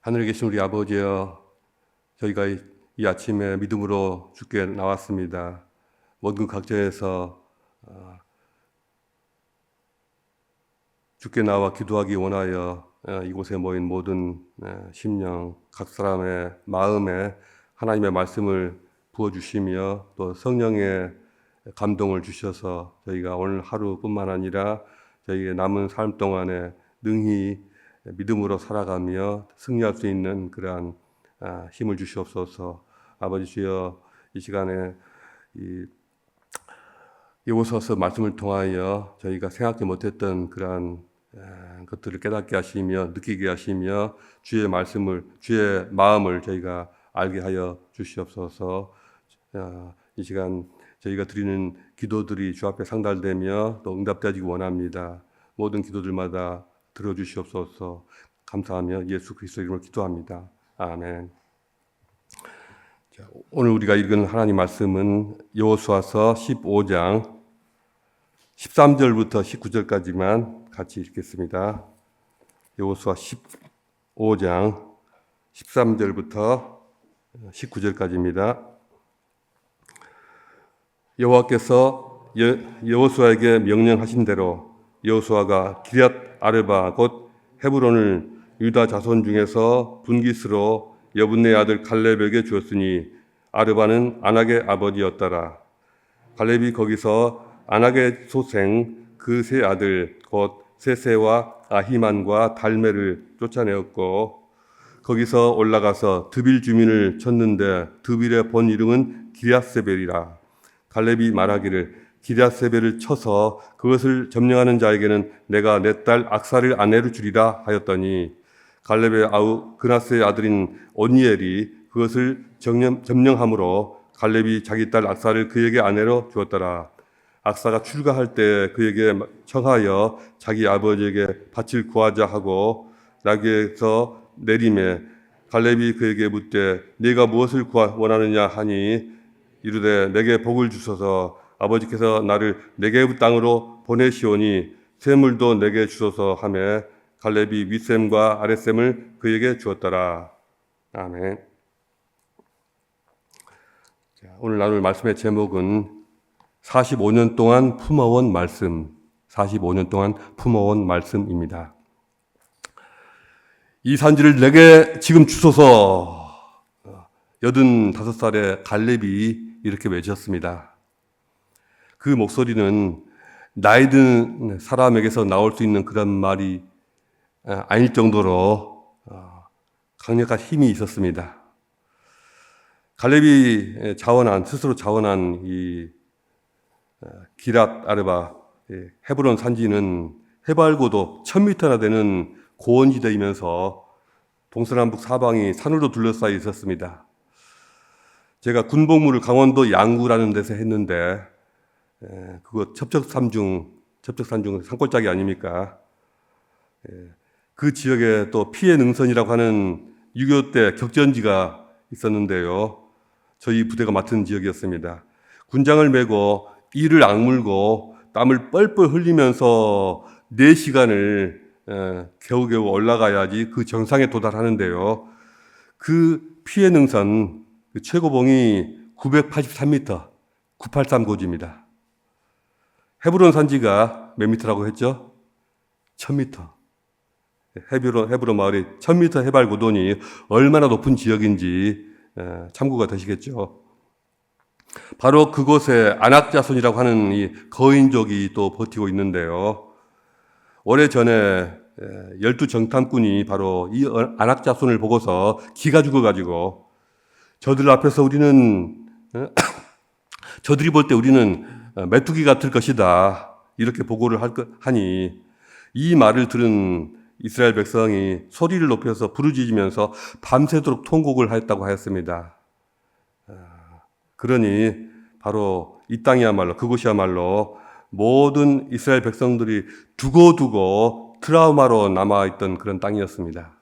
하늘에 계신 우리 아버지여, 저희가 이 아침에 믿음으로 주께 나왔습니다. 모든 각자에서 주께 나와 기도하기 원하여 이곳에 모인 모든 심령, 각 사람의 마음에 하나님의 말씀을 부어주시며 또 성령의 감동을 주셔서 저희가 오늘 하루뿐만 아니라 저희의 남은 삶 동안에 능히 믿음으로 살아가며 승리할 수 있는 그러한 힘을 주시옵소서. 아버지 주여, 이 시간에 여호수아서 말씀을 통하여 저희가 생각지 못했던 그러한 것들을 깨닫게 하시며 느끼게 하시며 주의 말씀을, 주의 마음을 저희가 알게 하여 주시옵소서. 이 시간 저희가 드리는 기도들이 주 앞에 상달되며 또 응답되기 원합니다. 모든 기도들마다 들어주시옵소서. 감사하며 예수 그리스도 이름으로 기도합니다. 아멘. 오늘 우리가 읽은 하나님 말씀은 여호수아서 15장 13절부터 19절까지만 같이 읽겠습니다. 여호수아 15장 13절부터 19절까지입니다. 여호와께서 여호수아에게 명령하신 대로 여호수아가 기럇 아르바 곧 헤브론을 유다 자손 중에서 분깃으로 여분네 아들 갈렙에게 주었으니 아르바는 아낙의 아버지였더라. 갈렙이 거기서 아낙의 소생 그 세 아들 곧 세세와 아히만과 달메를 쫓아내었고 거기서 올라가서 드빌 주민을 쳤는데 드빌의 본 이름은 기럇세벨이라. 갈렙이 말하기를 기럇세벨을 쳐서 그것을 점령하는 자에게는 내가 내 딸 악사를 아내로 주리라 하였더니 갈렙의 아우 그나스의 아들인 온니엘이 그것을 점령함으로 갈렙이 자기 딸 악사를 그에게 아내로 주었더라. 악사가 출가할 때 그에게 청하여 자기 아버지에게 밭을 구하자 하고 나귀에서 내림에 갈렙이 그에게 묻되 네가 무엇을 원하느냐 하니 이르되 내게 복을 주소서. 아버지께서 나를 네게브 땅으로 보내시오니 샘물도 내게 주소서 하매 갈렙이 윗샘과 아랫샘을 그에게 주었더라. 아멘. 오늘 나눌 말씀의 제목은 45년 동안 품어온 말씀, 45년 동안 품어온 말씀입니다. 이 산지를 내게 지금 주소서. 85살의 갈렙이 이렇게 외쳤습니다. 그 목소리는 나이 든 사람에게서 나올 수 있는 그런 말이 아닐 정도로 강력한 힘이 있었습니다. 갈렙이 스스로 자원한 이 기럇 아르바 헤브론 산지는 해발고도 1000m나 되는 고원지대이면서 동서남북 사방이 산으로 둘러싸여 있었습니다. 제가 군복무를 강원도 양구라는 데서 했는데 그거 첩적산중 산골짜기 아닙니까? 그 지역에 또 피해 능선이라고 하는 6.25 때 격전지가 있었는데요. 저희 부대가 맡은 지역이었습니다. 군장을 메고 이를 악물고 땀을 뻘뻘 흘리면서 4시간을 겨우겨우 올라가야지 그 정상에 도달하는데요. 그 피해 능선 최고봉이 983m, 983고지입니다. 헤브론 산지가 몇 미터라고 했죠? 1000m. 헤브론 마을이 1000m 해발 고도니 얼마나 높은 지역인지 참고가 되시겠죠. 바로 그곳에 아낙 자손이라고 하는 이 거인족이 또 버티고 있는데요. 오래전에 12정탐꾼이 바로 이 아낙 자손을 보고서 기가 죽어가지고 저들 앞에서 저들이 볼 때 우리는 메뚜기 같을 것이다. 이렇게 보고를 하니 이 말을 들은 이스라엘 백성이 소리를 높여서 부르짖으면서 밤새도록 통곡을 하였다고 하였습니다. 그러니 바로 이 땅이야말로 그곳이야말로 모든 이스라엘 백성들이 두고두고 트라우마로 남아있던 그런 땅이었습니다.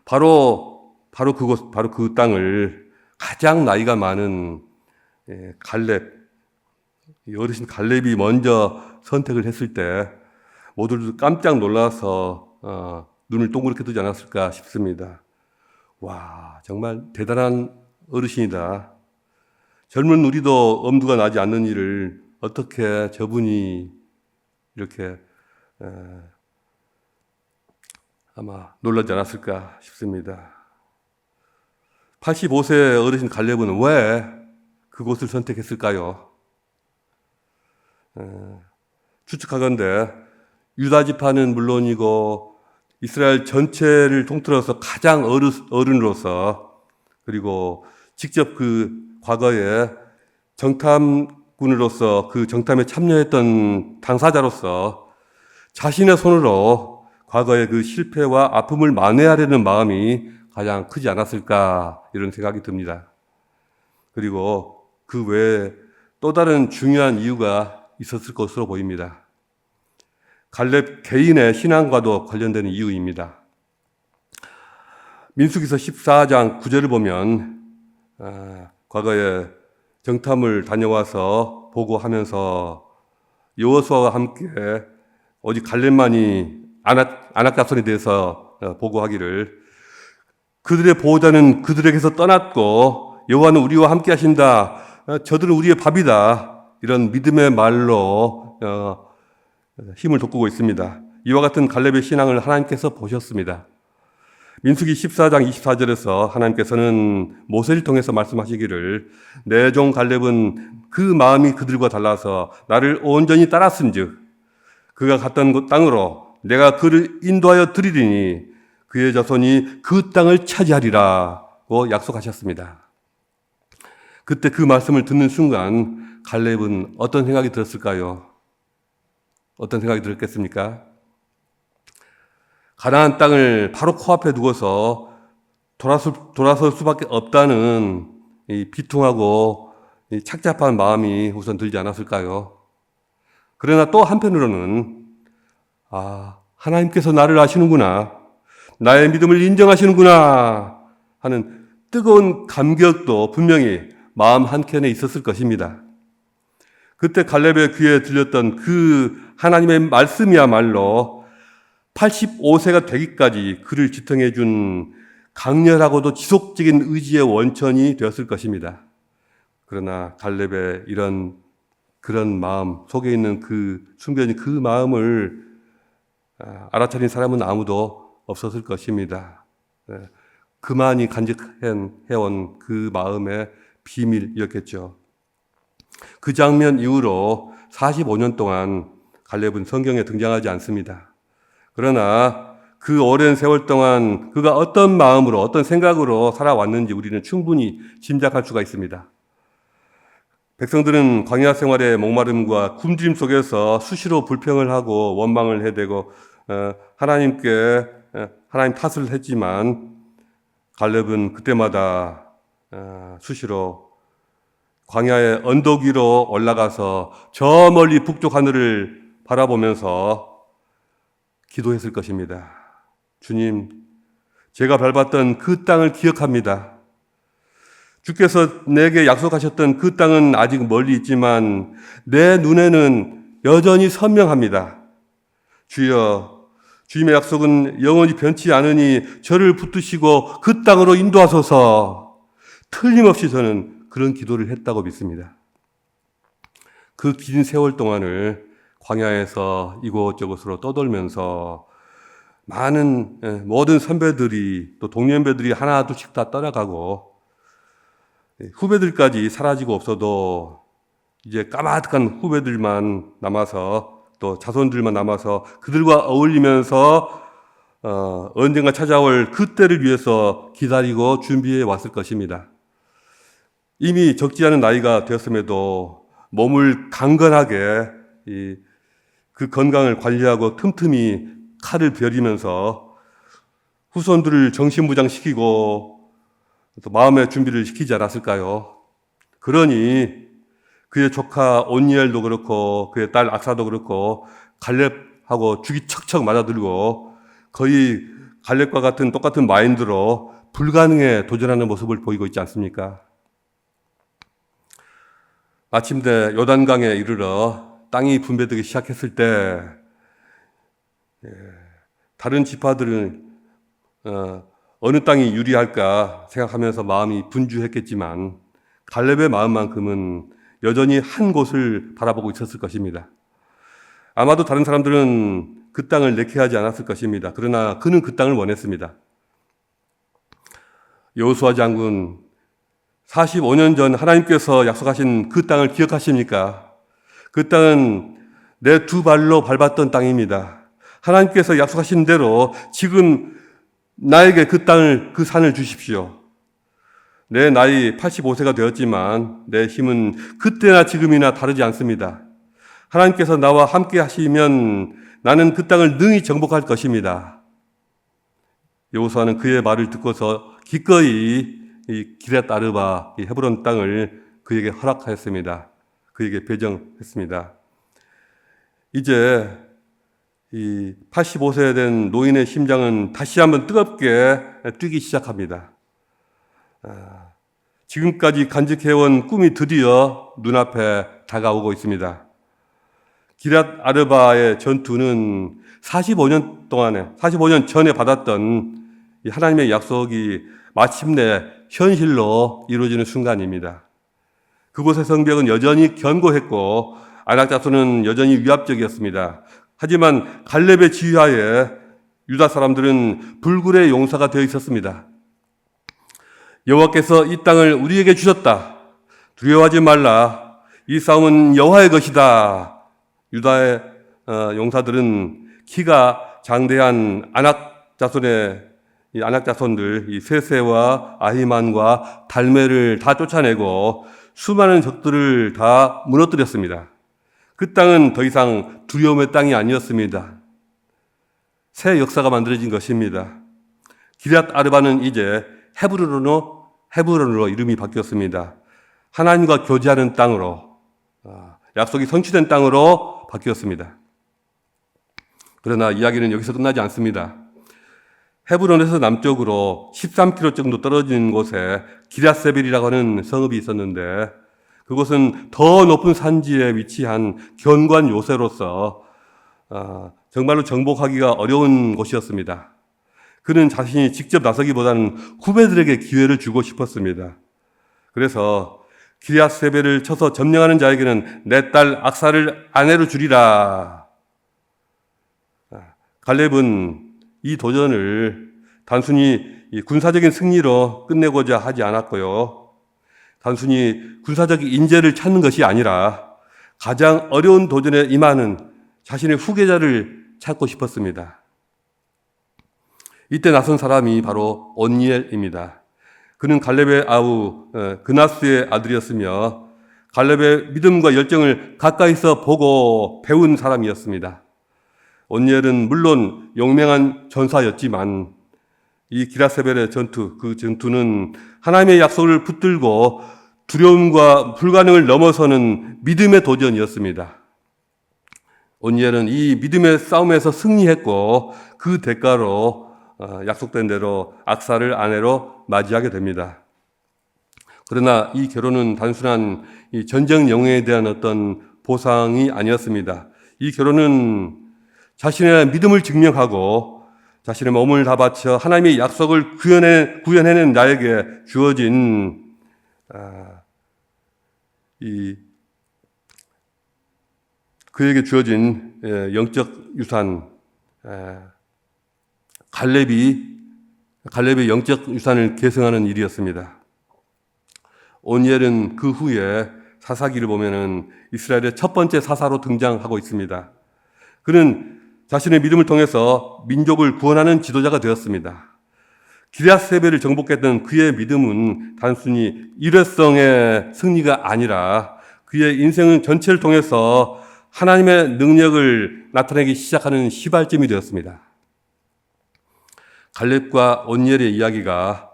바로 그 땅을 가장 나이가 많은 어르신 갈렙이 먼저 선택을 했을 때 모두들 깜짝 놀라서 눈을 동그랗게 뜨지 않았을까 싶습니다. 와, 정말 대단한 어르신이다. 젊은 우리도 엄두가 나지 않는 일을 어떻게 저분이 이렇게 아마 놀라지 않았을까 싶습니다. 85세 어르신 갈렙은 왜 그곳을 선택했을까요? 추측하건대 유다 지파는 물론이고 이스라엘 전체를 통틀어서 가장 어른으로서, 그리고 직접 그 과거에 정탐꾼으로서 그 정탐에 참여했던 당사자로서 자신의 손으로 과거의 그 실패와 아픔을 만회하려는 마음이 가장 크지 않았을까, 이런 생각이 듭니다. 그리고 그 외에 또 다른 중요한 이유가 있었을 것으로 보입니다. 갈렙 개인의 신앙과도 관련되는 이유입니다. 민수기서 14장 9절을 보면 과거에 정탐을 다녀와서 보고하면서 여호수아와 함께 오직 갈렙만이 아낙 자손에 대해서 보고하기를, 그들의 보호자는 그들에게서 떠났고 여호와는 우리와 함께 하신다, 저들은 우리의 밥이다, 이런 믿음의 말로 힘을 돋구고 있습니다. 이와 같은 갈렙의 신앙을 하나님께서 보셨습니다. 민수기 14장 24절에서 하나님께서는 모세를 통해서 말씀하시기를, 내 종 갈렙은 그 마음이 그들과 달라서 나를 온전히 따랐은즉 그가 갔던 땅으로 내가 그를 인도하여 드리리니 그의 자손이 그 땅을 차지하리라고 약속하셨습니다. 그때 그 말씀을 듣는 순간 갈렙은 어떤 생각이 들었을까요? 어떤 생각이 들었겠습니까? 가나안 땅을 바로 코앞에 두고서 돌아설 수밖에 없다는 이 비통하고 이 착잡한 마음이 우선 들지 않았을까요? 그러나 또 한편으로는 하나님께서 나를 아시는구나, 나의 믿음을 인정하시는구나 하는 뜨거운 감격도 분명히 마음 한켠에 있었을 것입니다. 그때 갈렙의 귀에 들렸던 그 하나님의 말씀이야말로 85세가 되기까지 그를 지탱해 준 강렬하고도 지속적인 의지의 원천이 되었을 것입니다. 그러나 갈렙의 그런 마음 속에 있는 그 숨겨진 그 마음을 알아차린 사람은 아무도 없었을 것입니다. 그만이 간직해온 그 마음의 비밀이었겠죠. 그 장면 이후로 45년 동안 갈렙은 성경에 등장하지 않습니다. 그러나 그 오랜 세월 동안 그가 어떤 마음으로, 어떤 생각으로 살아왔는지 우리는 충분히 짐작할 수가 있습니다. 백성들은 광야 생활의 목마름과 굶주림 속에서 수시로 불평을 하고 원망을 해대고 하나님 탓을 했지만, 갈렙은 그때마다 수시로 광야의 언덕 위로 올라가서 저 멀리 북쪽 하늘을 바라보면서 기도했을 것입니다. 주님, 제가 밟았던 그 땅을 기억합니다. 주께서 내게 약속하셨던 그 땅은 아직 멀리 있지만 내 눈에는 여전히 선명합니다. 주여, 주님의 약속은 영원히 변치 않으니 저를 붙드시고 그 땅으로 인도하소서. 틀림없이 저는 그런 기도를 했다고 믿습니다. 그 긴 세월 동안을 광야에서 이곳저곳으로 떠돌면서 모든 선배들이, 또 동년배들이 하나 둘씩 다 떠나가고 후배들까지 사라지고 없어도 이제 까마득한 후배들만 남아서, 또 자손들만 남아서 그들과 어울리면서 언젠가 찾아올 그때를 위해서 기다리고 준비해 왔을 것입니다. 이미 적지 않은 나이가 되었음에도 몸을 강건하게 그 건강을 관리하고 틈틈이 칼을 베리면서 후손들을 정신무장시키고 또 마음의 준비를 시키지 않았을까요? 그러니 그의 조카 온니엘도 그렇고 그의 딸 악사도 그렇고 갈렙하고 죽이 척척 맞아들고 거의 갈렙과 같은 똑같은 마인드로 불가능에 도전하는 모습을 보이고 있지 않습니까? 마침내 요단강에 이르러 땅이 분배되기 시작했을 때 다른 지파들은 어느 땅이 유리할까 생각하면서 마음이 분주했겠지만 갈렙의 마음만큼은 여전히 한 곳을 바라보고 있었을 것입니다. 아마도 다른 사람들은 그 땅을 내키하지 않았을 것입니다. 그러나 그는 그 땅을 원했습니다. 여호수아 장군, 45년 전 하나님께서 약속하신 그 땅을 기억하십니까? 그 땅은 내 두 발로 밟았던 땅입니다. 하나님께서 약속하신 대로 지금 나에게 그 땅을, 그 산을 주십시오. 내 나이 85세가 되었지만 내 힘은 그때나 지금이나 다르지 않습니다. 하나님께서 나와 함께 하시면 나는 그 땅을 능히 정복할 것입니다. 여호수아는 그의 말을 듣고서 기꺼이 이 기럇 아르바, 이 헤브론 땅을 그에게 허락하였습니다. 그에게 배정했습니다. 이제 이 85세 된 노인의 심장은 다시 한번 뜨겁게 뛰기 시작합니다. 지금까지 간직해온 꿈이 드디어 눈앞에 다가오고 있습니다. 기럇 아르바의 전투는 45년 전에 받았던 이 하나님의 약속이 마침내 현실로 이루어지는 순간입니다. 그곳의 성벽은 여전히 견고했고 안악자손은 여전히 위압적이었습니다. 하지만 갈렙의 지휘하에 유다 사람들은 불굴의 용사가 되어 있었습니다. 여호와께서 이 땅을 우리에게 주셨다. 두려워하지 말라. 이 싸움은 여호와의 것이다. 유다의 용사들은 키가 장대한 안악자손들, 이 세세와 아히만과 달메를 다 쫓아내고 수많은 적들을 다 무너뜨렸습니다. 그 땅은 더 이상 두려움의 땅이 아니었습니다. 새 역사가 만들어진 것입니다. 기럇 아르바는 이제 헤브론으로 이름이 바뀌었습니다. 하나님과 교제하는 땅으로, 약속이 성취된 땅으로 바뀌었습니다. 그러나 이야기는 여기서 끝나지 않습니다. 헤브론에서 남쪽으로 13km 정도 떨어진 곳에 기럇세벨이라고 하는 성읍이 있었는데 그곳은 더 높은 산지에 위치한 견고한 요새로서 정말로 정복하기가 어려운 곳이었습니다. 그는 자신이 직접 나서기보다는 후배들에게 기회를 주고 싶었습니다. 그래서 기럇세벨을 쳐서 점령하는 자에게는 내 딸 악사를 아내로 주리라. 갈렙은 이 도전을 단순히 군사적인 승리로 끝내고자 하지 않았고요. 단순히 군사적 인재를 찾는 것이 아니라 가장 어려운 도전에 임하는 자신의 후계자를 찾고 싶었습니다. 이때 나선 사람이 바로 온니엘입니다. 그는 갈렙의 아우 그나스의 아들이었으며 갈렙의 믿음과 열정을 가까이서 보고 배운 사람이었습니다. 온니엘은 물론 용맹한 전사였지만 이 기럇세벨의 그 전투는 하나님의 약속을 붙들고 두려움과 불가능을 넘어서는 믿음의 도전이었습니다. 온니엘은 이 믿음의 싸움에서 승리했고 그 대가로 약속된 대로 악사를 아내로 맞이하게 됩니다. 그러나 이 결혼은 단순한 이 전쟁 영예에 대한 어떤 보상이 아니었습니다. 이 결혼은 자신의 믿음을 증명하고 자신의 몸을 다 바쳐 하나님의 약속을 구현해낸 나에게 주어진 그에게 주어진 영적 유산, 갈렙의 영적 유산을 계승하는 일이었습니다. 온니엘은 그 후에 사사기를 보면은 이스라엘의 첫 번째 사사로 등장하고 있습니다. 그는 자신의 믿음을 통해서 민족을 구원하는 지도자가 되었습니다. 기럇세벨을 정복했던 그의 믿음은 단순히 일회성의 승리가 아니라 그의 인생 전체를 통해서 하나님의 능력을 나타내기 시작하는 시발점이 되었습니다. 갈렙과 온니엘의 이야기가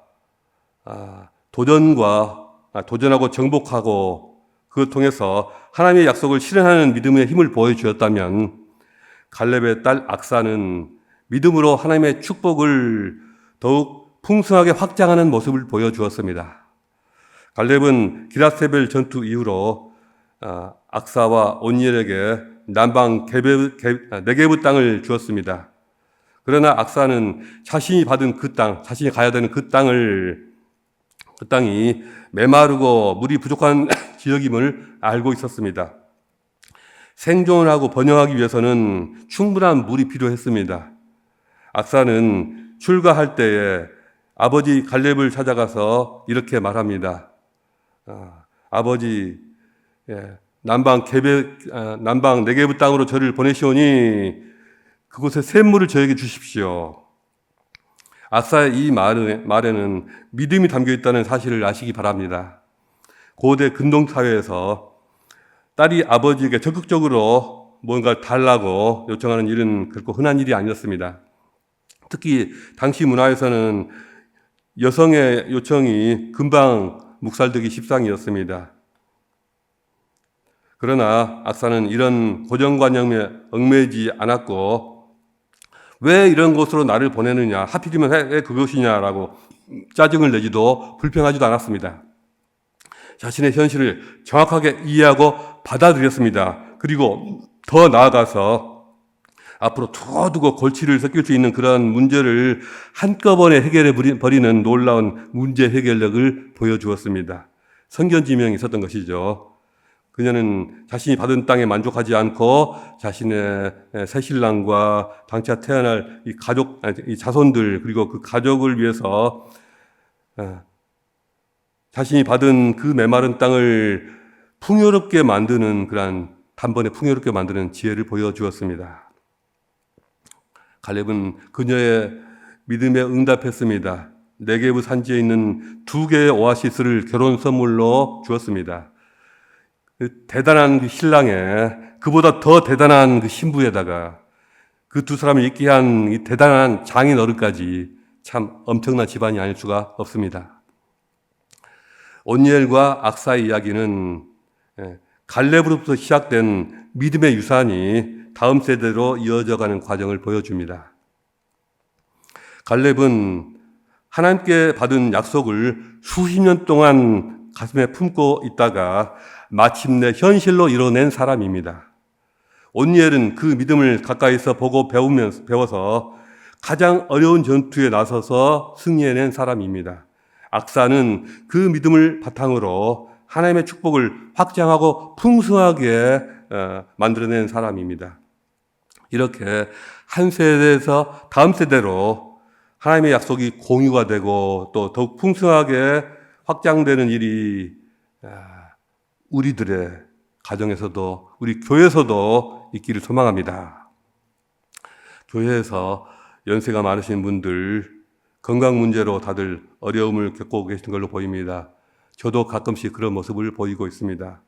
도전하고 정복하고 그걸 통해서 하나님의 약속을 실현하는 믿음의 힘을 보여주었다면 갈렙의 딸 악사는 믿음으로 하나님의 축복을 더욱 풍성하게 확장하는 모습을 보여주었습니다. 갈렙은 기럇세벨 전투 이후로 악사와 온니엘에게 남방 네게브 땅을 주었습니다. 그러나 악사는 자신이 받은 그 땅, 자신이 가야 되는 그 땅이 메마르고 물이 부족한 지역임을 알고 있었습니다. 생존을 하고 번영하기 위해서는 충분한 물이 필요했습니다. 악사는 출가할 때에 아버지 갈렙을 찾아가서 이렇게 말합니다. 아버지, 남방 네게브 땅으로 저를 보내시오니 그곳에 샘물을 저에게 주십시오. 악사의 이 말에는 믿음이 담겨 있다는 사실을 아시기 바랍니다. 고대 근동사회에서 딸이 아버지에게 적극적으로 뭔가를 달라고 요청하는 일은 결코 흔한 일이 아니었습니다. 특히 당시 문화에서는 여성의 요청이 금방 묵살되기 십상이었습니다. 그러나 악사는 이런 고정관념에 얽매이지 않았고 왜 이런 곳으로 나를 보내느냐, 하필이면 왜 그것이냐라고 짜증을 내지도 불평하지도 않았습니다. 자신의 현실을 정확하게 이해하고 받아들였습니다. 그리고 더 나아가서 앞으로 두고두고 골치를 섞일 수 있는 그런 문제를 한꺼번에 해결해 버리는 놀라운 문제 해결력을 보여주었습니다. 선견지명이 있었던 것이죠. 그녀는 자신이 받은 땅에 만족하지 않고 자신의 새신랑과 장차 태어날 이 자손들 그리고 그 가족을 위해서 자신이 받은 그 메마른 땅을 풍요롭게 만드는 그러한 단번에 풍요롭게 만드는 지혜를 보여주었습니다. 갈렙은 그녀의 믿음에 응답했습니다. 네게브 산지에 있는 2개의 오아시스를 결혼 선물로 주었습니다. 대단한 그 신랑에 그보다 더 대단한 그 신부에다가 그 두 사람을 있게 한 이 대단한 장인 어른까지 참 엄청난 집안이 아닐 수가 없습니다. 온니엘과 악사의 이야기는 갈렙으로부터 시작된 믿음의 유산이 다음 세대로 이어져가는 과정을 보여줍니다. 갈렙은 하나님께 받은 약속을 수십 년 동안 가슴에 품고 있다가 마침내 현실로 이뤄낸 사람입니다. 온니엘은 그 믿음을 가까이서 보고 배워서 가장 어려운 전투에 나서서 승리해낸 사람입니다. 악사는 그 믿음을 바탕으로 하나님의 축복을 확장하고 풍성하게 만들어낸 사람입니다. 이렇게 한 세대에서 다음 세대로 하나님의 약속이 공유가 되고 또 더욱 풍성하게 확장되는 일이 우리들의 가정에서도 우리 교회에서도 있기를 소망합니다. 교회에서 연세가 많으신 분들 건강 문제로 다들 어려움을 겪고 계신 걸로 보입니다. 저도 가끔씩 그런 모습을 보이고 있습니다.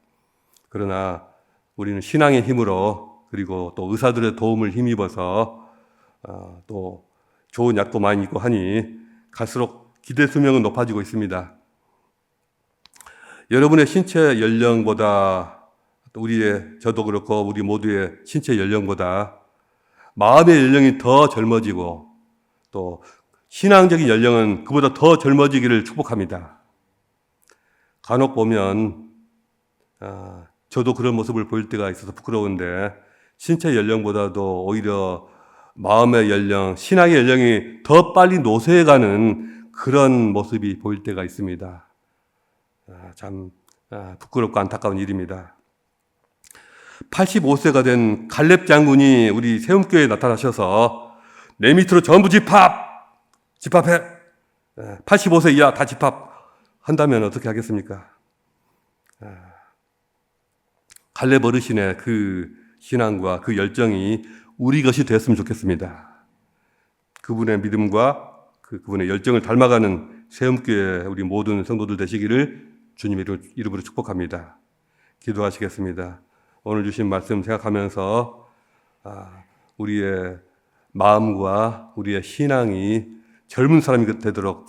그러나 우리는 신앙의 힘으로 그리고 또 의사들의 도움을 힘입어서 또 좋은 약도 많이 있고 하니 갈수록 기대 수명은 높아지고 있습니다. 여러분의 신체 연령보다 저도 그렇고 우리 모두의 신체 연령보다 마음의 연령이 더 젊어지고 또 신앙적인 연령은 그보다 더 젊어지기를 축복합니다. 간혹 보면 저도 그런 모습을 보일 때가 있어서 부끄러운데 신체 연령보다도 오히려 마음의 연령, 신앙의 연령이 더 빨리 노쇠해가는 그런 모습이 보일 때가 있습니다. 참 부끄럽고 안타까운 일입니다. 85세가 된 갈렙 장군이 우리 세움교회에 나타나셔서 내 밑으로 전부 집합해 85세 이하 다 집합한다면 어떻게 하겠습니까? 갈렙 어르신의 그 신앙과 그 열정이 우리 것이 되었으면 좋겠습니다. 그분의 믿음과 그분의 열정을 닮아가는 세움교회 우리 모든 성도들 되시기를 주님의 이름으로 축복합니다. 기도하시겠습니다. 오늘 주신 말씀 생각하면서 우리의 마음과 우리의 신앙이 젊은 사람이 되도록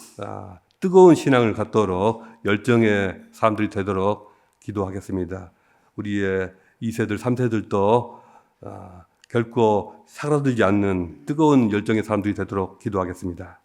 뜨거운 신앙을 갖도록 열정의 사람들이 되도록 기도하겠습니다. 우리의 2세들, 3세들도 결코 사그라들지 않는 뜨거운 열정의 사람들이 되도록 기도하겠습니다.